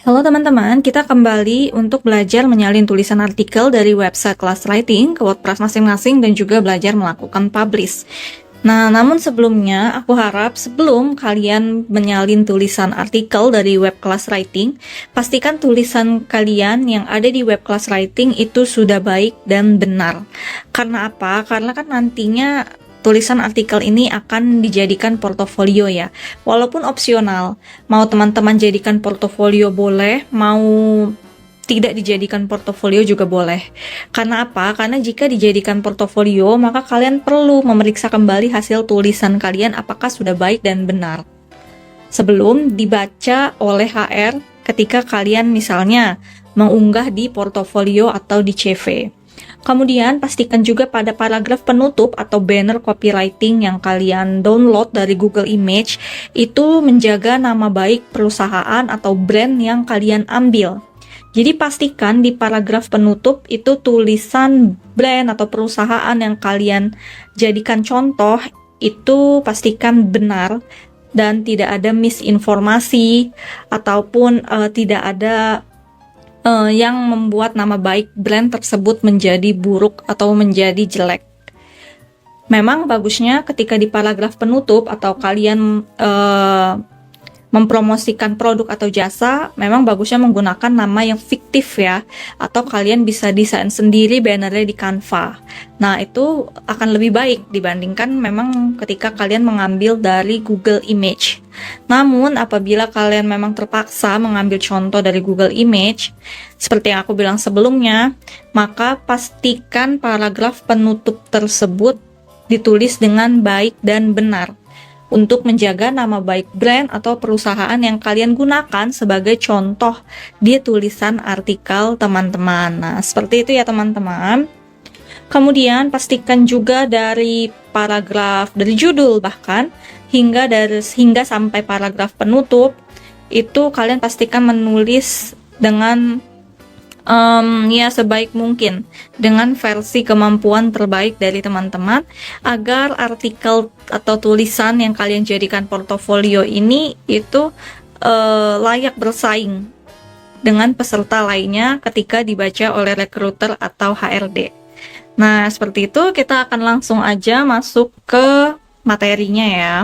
Halo teman-teman, kita kembali untuk belajar menyalin tulisan artikel dari website kelas writing ke WordPress masing-masing dan juga belajar melakukan publish. Nah, namun sebelumnya, aku harap sebelum kalian menyalin tulisan artikel dari web kelas writing, pastikan tulisan kalian yang ada di web kelas writing itu sudah baik dan benar. Karena apa? Karena kan nantinya tulisan artikel ini akan dijadikan portofolio ya. Walaupun opsional, mau teman-teman jadikan portofolio boleh, mau tidak dijadikan portofolio juga boleh. Karena apa? Karena jika dijadikan portofolio, maka kalian perlu memeriksa kembali hasil tulisan kalian apakah sudah baik dan benar. Sebelum dibaca oleh HR ketika kalian misalnya mengunggah di portofolio atau di CV. Kemudian pastikan juga pada paragraf penutup atau banner copywriting yang kalian download dari Google Image itu menjaga nama baik perusahaan atau brand yang kalian ambil. Jadi pastikan di paragraf penutup itu tulisan brand atau perusahaan yang kalian jadikan contoh itu pastikan benar dan tidak ada misinformasi ataupun tidak ada yang membuat nama baik brand tersebut menjadi buruk atau menjadi jelek. Memang bagusnya ketika di paragraf penutup atau kalian mempromosikan produk atau jasa, memang bagusnya menggunakan nama yang fiktif ya, atau kalian bisa desain sendiri bannernya di Canva. Nah, itu akan lebih baik dibandingkan memang ketika kalian mengambil dari Google Image. Namun, apabila kalian memang terpaksa mengambil contoh dari Google Image, seperti yang aku bilang sebelumnya, maka pastikan paragraf penutup tersebut ditulis dengan baik dan benar untuk menjaga nama baik brand atau perusahaan yang kalian gunakan sebagai contoh di tulisan artikel teman-teman. Nah, seperti itu ya teman-teman. Kemudian pastikan juga dari paragraf, dari judul bahkan hingga sampai paragraf penutup itu kalian pastikan menulis dengan ya sebaik mungkin dengan versi kemampuan terbaik dari teman-teman agar artikel atau tulisan yang kalian jadikan portofolio ini itu layak bersaing dengan peserta lainnya ketika dibaca oleh recruiter atau HRD. Nah, seperti itu kita akan langsung aja masuk ke materinya ya.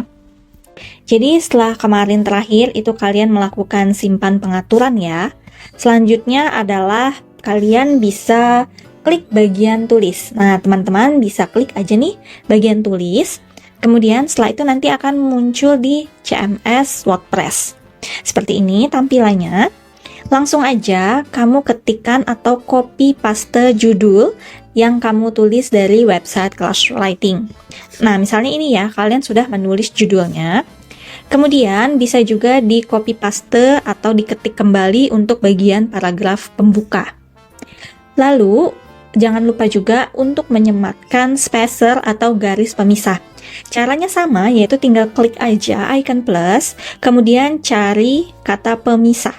Jadi setelah kemarin terakhir itu kalian melakukan simpan pengaturan ya. Selanjutnya adalah kalian bisa klik bagian tulis. Nah, teman-teman bisa klik aja nih bagian tulis. Kemudian setelah itu nanti akan muncul di CMS WordPress. Seperti ini tampilannya. Langsung aja kamu ketikkan atau copy paste judul yang kamu tulis dari website Kelas Writing. Nah, misalnya ini ya, kalian sudah menulis judulnya. Kemudian bisa juga di copy paste atau diketik kembali untuk bagian paragraf pembuka. Lalu, jangan lupa juga untuk menyematkan spacer atau garis pemisah. Caranya sama, yaitu tinggal klik aja icon plus, kemudian cari kata pemisah.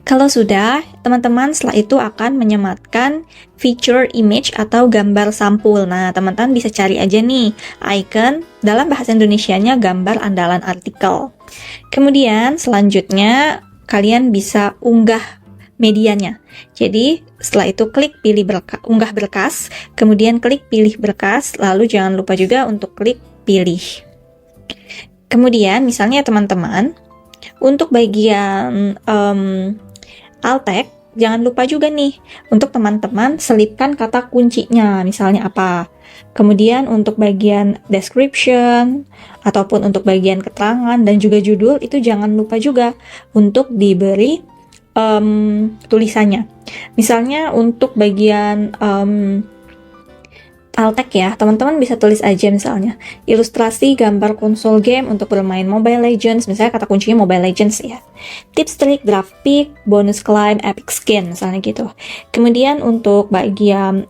Kalau sudah, teman-teman setelah itu akan menyematkan feature image atau gambar sampul. Nah, teman-teman bisa cari aja nih, icon dalam bahasa Indonesianya gambar andalan artikel. Kemudian selanjutnya kalian bisa unggah medianya. Jadi setelah itu klik pilih unggah berkas, kemudian klik pilih berkas, lalu jangan lupa juga untuk klik pilih. Kemudian misalnya teman-teman, untuk bagian alt text, jangan lupa juga nih untuk teman-teman selipkan kata kuncinya, misalnya apa. Kemudian untuk bagian description ataupun untuk bagian keterangan dan juga judul itu jangan lupa juga untuk diberi tulisannya. Misalnya untuk bagian alt text ya, teman-teman bisa tulis aja misalnya ilustrasi gambar konsol game untuk bermain Mobile Legends, misalnya kata kuncinya Mobile Legends ya. Tips trik, draft pick, bonus climb, epic skin, misalnya gitu. Kemudian untuk bagian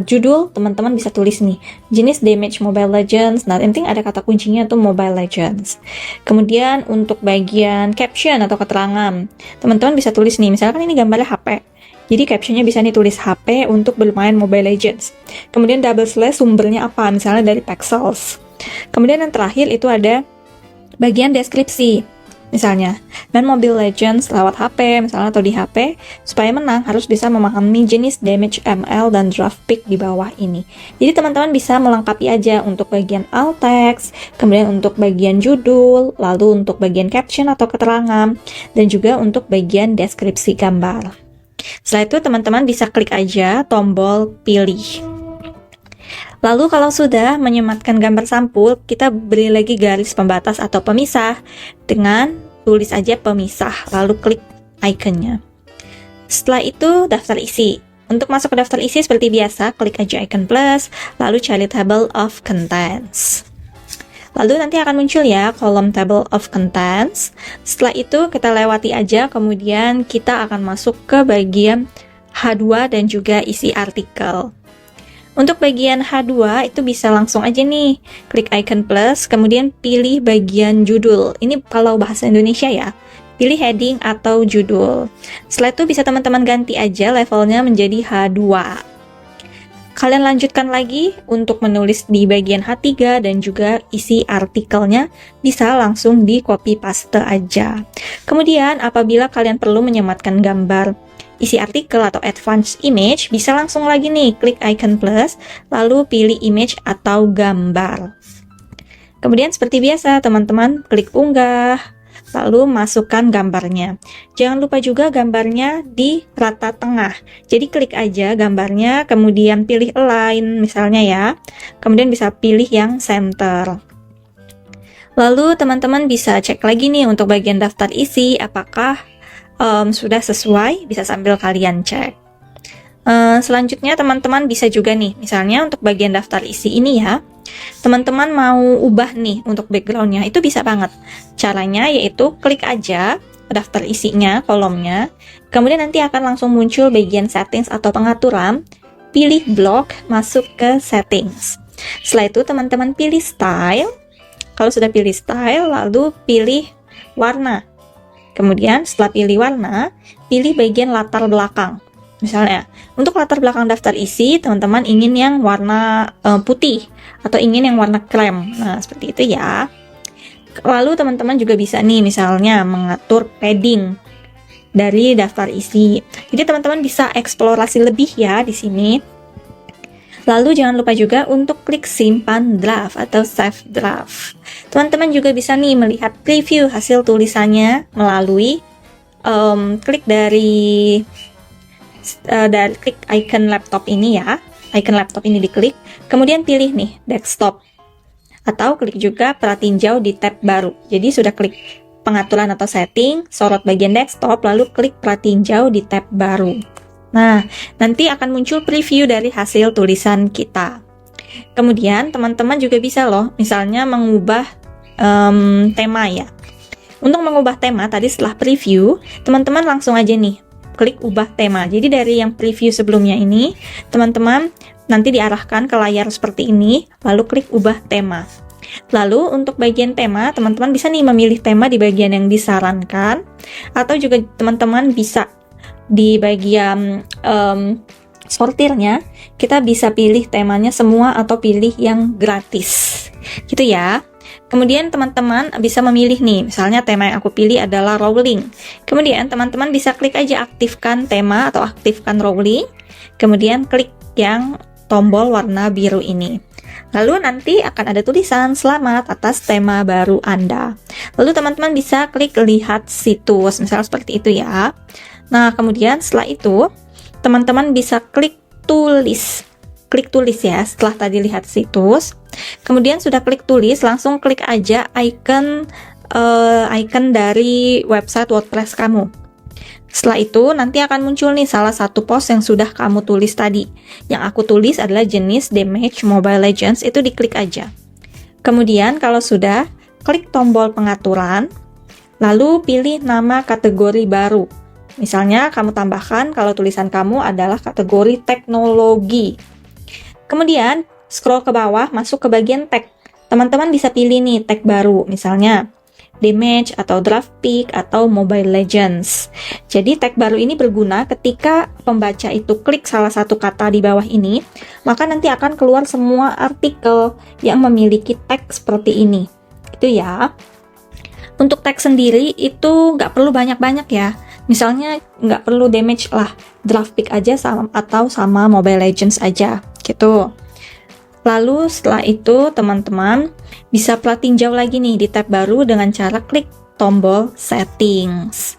judul, teman-teman bisa tulis nih jenis damage Mobile Legends. Nah, yang penting ada kata kuncinya tuh Mobile Legends. Kemudian untuk bagian caption atau keterangan, teman-teman bisa tulis nih, misalkan ini gambarnya HP. Jadi captionnya bisa ditulis HP untuk bermain Mobile Legends. Kemudian double slash sumbernya apa, misalnya dari Pexels. Kemudian yang terakhir itu ada bagian deskripsi. Misalnya, main Mobile Legends lewat HP, misalnya atau di HP, supaya menang harus bisa memahami jenis damage ML dan draft pick di bawah ini. Jadi teman-teman bisa melengkapi aja untuk bagian alt text, kemudian untuk bagian judul, lalu untuk bagian caption atau keterangan, dan juga untuk bagian deskripsi gambar. Setelah itu teman-teman bisa klik aja tombol pilih. Lalu kalau sudah menyematkan gambar sampul, kita beri lagi garis pembatas atau pemisah dengan tulis aja pemisah, lalu klik ikonnya. Setelah itu daftar isi. Untuk masuk ke daftar isi seperti biasa, klik aja icon plus, lalu cari table of contents. Lalu nanti akan muncul ya kolom table of contents. Setelah itu kita lewati aja, kemudian kita akan masuk ke bagian H2 dan juga isi artikel. Untuk bagian H2 itu bisa langsung aja nih, klik icon plus, kemudian pilih bagian judul. Ini kalau bahasa Indonesia ya, pilih heading atau judul. Setelah itu bisa teman-teman ganti aja levelnya menjadi H2. Kalian lanjutkan lagi untuk menulis di bagian H3 dan juga isi artikelnya bisa langsung di copy paste aja. Kemudian apabila kalian perlu menyematkan gambar isi artikel atau advanced image, bisa langsung lagi nih klik icon plus, lalu pilih image atau gambar. Kemudian seperti biasa teman-teman klik unggah, lalu masukkan gambarnya. Jangan lupa juga gambarnya di rata tengah. Jadi klik aja gambarnya, kemudian pilih align misalnya ya. Kemudian bisa pilih yang center. Lalu teman-teman bisa cek lagi nih untuk bagian daftar isi apakah sudah sesuai, bisa sambil kalian cek. Selanjutnya teman-teman bisa juga nih, misalnya untuk bagian daftar isi ini ya, teman-teman mau ubah nih untuk backgroundnya, itu bisa banget. Caranya yaitu klik aja daftar isinya, kolomnya, kemudian nanti akan langsung muncul bagian settings atau pengaturan, pilih block, masuk ke settings. Setelah itu teman-teman pilih style, kalau sudah pilih style, lalu pilih warna. Kemudian setelah pilih warna, pilih bagian latar belakang. Misalnya, untuk latar belakang daftar isi, teman-teman ingin yang warna putih atau ingin yang warna krem. Nah, seperti itu ya. Lalu teman-teman juga bisa nih misalnya mengatur padding dari daftar isi. Jadi teman-teman bisa eksplorasi lebih ya di sini. Lalu jangan lupa juga untuk klik simpan draft atau save draft. Teman-teman juga bisa nih melihat preview hasil tulisannya melalui klik dari klik icon laptop ini ya. Icon laptop ini diklik, kemudian pilih nih desktop. Atau klik juga pratinjau di tab baru. Jadi sudah klik pengaturan atau setting, sorot bagian desktop, lalu klik pratinjau di tab baru. Nah, nanti akan muncul preview dari hasil tulisan kita. Kemudian, teman-teman juga bisa loh, misalnya mengubah tema ya. Untuk mengubah tema, tadi setelah preview, teman-teman langsung aja nih, klik ubah tema. Jadi dari yang preview sebelumnya ini, teman-teman nanti diarahkan ke layar seperti ini, lalu klik ubah tema. Lalu untuk bagian tema, teman-teman bisa nih memilih tema di bagian yang disarankan, atau juga teman-teman bisa di bagian sortirnya, kita bisa pilih temanya semua atau pilih yang gratis. Gitu ya. Kemudian teman-teman bisa memilih nih, misalnya tema yang aku pilih adalah rolling. Kemudian teman-teman bisa klik aja aktifkan tema atau aktifkan rolling. Kemudian klik yang tombol warna biru ini. Lalu nanti akan ada tulisan selamat atas tema baru Anda. Lalu teman-teman bisa klik lihat situs, misalnya seperti itu ya. Nah, kemudian setelah itu, teman-teman bisa klik tulis. Klik tulis ya, setelah tadi lihat situs. Kemudian sudah klik tulis, langsung klik aja icon dari website WordPress kamu. Setelah itu, nanti akan muncul nih salah satu post yang sudah kamu tulis tadi. Yang aku tulis adalah jenis damage Mobile Legends, itu diklik aja. Kemudian, kalau sudah, klik tombol pengaturan, lalu pilih nama kategori baru. Misalnya, kamu tambahkan kalau tulisan kamu adalah kategori teknologi. Kemudian, scroll ke bawah, masuk ke bagian tag. Teman-teman bisa pilih nih tag baru, misalnya damage atau draft pick atau Mobile Legends. Jadi tag baru ini berguna ketika pembaca itu klik salah satu kata di bawah ini, maka nanti akan keluar semua artikel yang memiliki tag seperti ini. Itu ya. Untuk teks sendiri itu nggak perlu banyak-banyak ya. Misalnya nggak perlu damage lah, draft pick aja atau sama Mobile Legends aja gitu. Lalu setelah itu teman-teman bisa tinjau lagi nih di tab baru dengan cara klik tombol settings.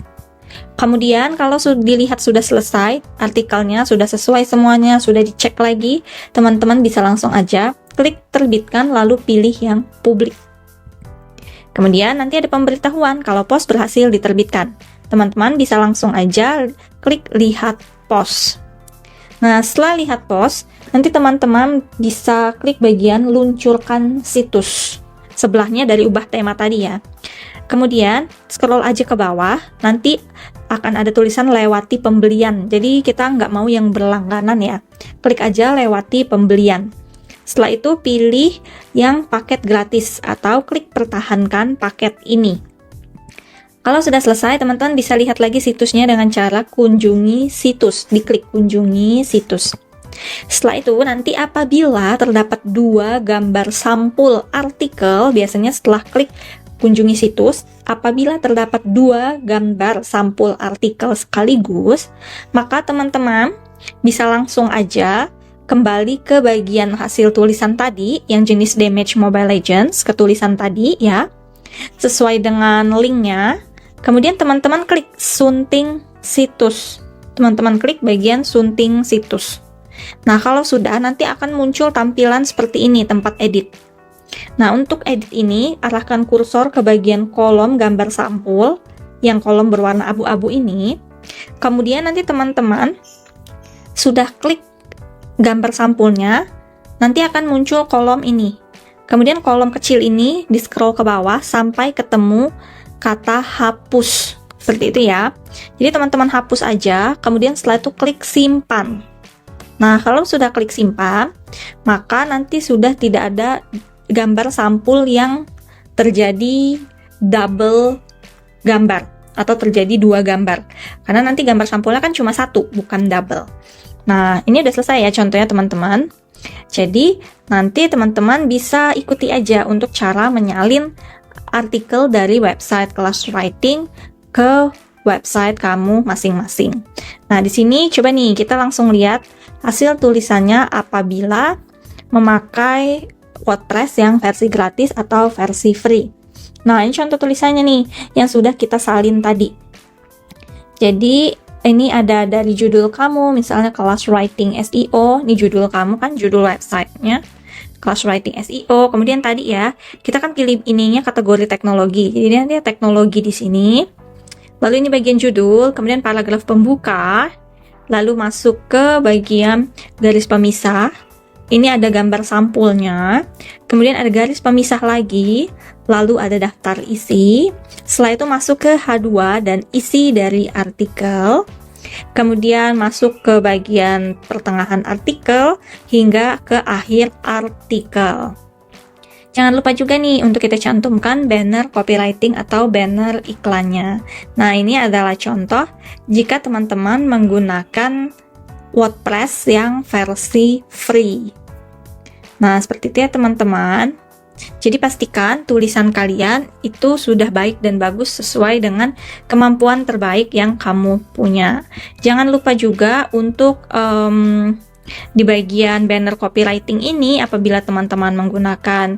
Kemudian kalau dilihat sudah selesai, artikelnya sudah sesuai semuanya, sudah dicek lagi, teman-teman bisa langsung aja klik terbitkan lalu pilih yang publik. Kemudian nanti ada pemberitahuan kalau post berhasil diterbitkan. Teman-teman bisa langsung aja klik lihat post. Nah, setelah lihat post, nanti teman-teman bisa klik bagian luncurkan situs. Sebelahnya dari ubah tema tadi ya. Kemudian, scroll aja ke bawah, nanti akan ada tulisan lewati pembelian. Jadi, kita nggak mau yang berlangganan ya. Klik aja lewati pembelian. Setelah itu, pilih yang paket gratis atau klik pertahankan paket ini. Kalau sudah selesai, teman-teman bisa lihat lagi situsnya dengan cara kunjungi situs. Diklik kunjungi situs. Setelah itu, nanti apabila terdapat 2 gambar sampul artikel, biasanya setelah klik kunjungi situs, apabila terdapat 2 gambar sampul artikel sekaligus, maka teman-teman bisa langsung aja kembali ke bagian hasil tulisan tadi, yang jenis Damage Mobile Legends, ke tulisan tadi ya, sesuai dengan linknya. Kemudian teman-teman klik sunting situs. Teman-teman klik bagian sunting situs. Nah, kalau sudah, nanti akan muncul tampilan seperti ini, tempat edit. Nah, untuk edit ini, arahkan kursor ke bagian kolom gambar sampul, yang kolom berwarna abu-abu ini. Kemudian nanti teman-teman sudah klik gambar sampulnya, nanti akan muncul kolom ini. Kemudian kolom kecil ini di-scroll ke bawah sampai ketemu kata hapus, seperti itu ya. Jadi teman-teman hapus aja, kemudian setelah itu klik simpan. Nah, kalau sudah klik simpan, maka nanti sudah tidak ada gambar sampul yang terjadi double gambar atau terjadi 2 gambar. Karena nanti gambar sampulnya kan cuma 1, bukan double. Nah, ini udah selesai ya contohnya teman-teman. Jadi, nanti teman-teman bisa ikuti aja untuk cara menyalin artikel dari website Kelas Writing ke website kamu masing-masing. Nah, di sini coba nih kita langsung lihat hasil tulisannya apabila memakai WordPress yang versi gratis atau versi free. Nah, ini contoh tulisannya nih yang sudah kita salin tadi. Jadi, ini ada dari judul kamu, misalnya Kelas Writing SEO, ini judul kamu kan, judul websitenya. Kelas Writing SEO. Kemudian tadi ya, kita kan pilih ininya kategori teknologi. Jadi nanti teknologi di sini. Lalu ini bagian judul, kemudian paragraf pembuka, lalu masuk ke bagian garis pemisah. Ini ada gambar sampulnya. Kemudian ada garis pemisah lagi, lalu ada daftar isi. Setelah itu masuk ke H2 dan isi dari artikel. Kemudian masuk ke bagian pertengahan artikel hingga ke akhir artikel. Jangan lupa juga nih untuk kita cantumkan banner copywriting atau banner iklannya. Nah, ini adalah contoh jika teman-teman menggunakan WordPress yang versi free. Nah, seperti itu ya teman-teman. Jadi pastikan tulisan kalian itu sudah baik dan bagus sesuai dengan kemampuan terbaik yang kamu punya. Jangan lupa juga untuk di bagian banner copywriting ini, apabila teman-teman menggunakan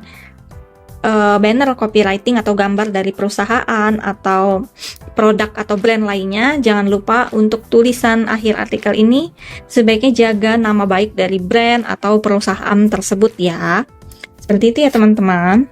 banner copywriting atau gambar dari perusahaan atau produk atau brand lainnya, jangan lupa untuk tulisan akhir artikel ini sebaiknya jaga nama baik dari brand atau perusahaan tersebut ya. Seperti itu ya teman-teman.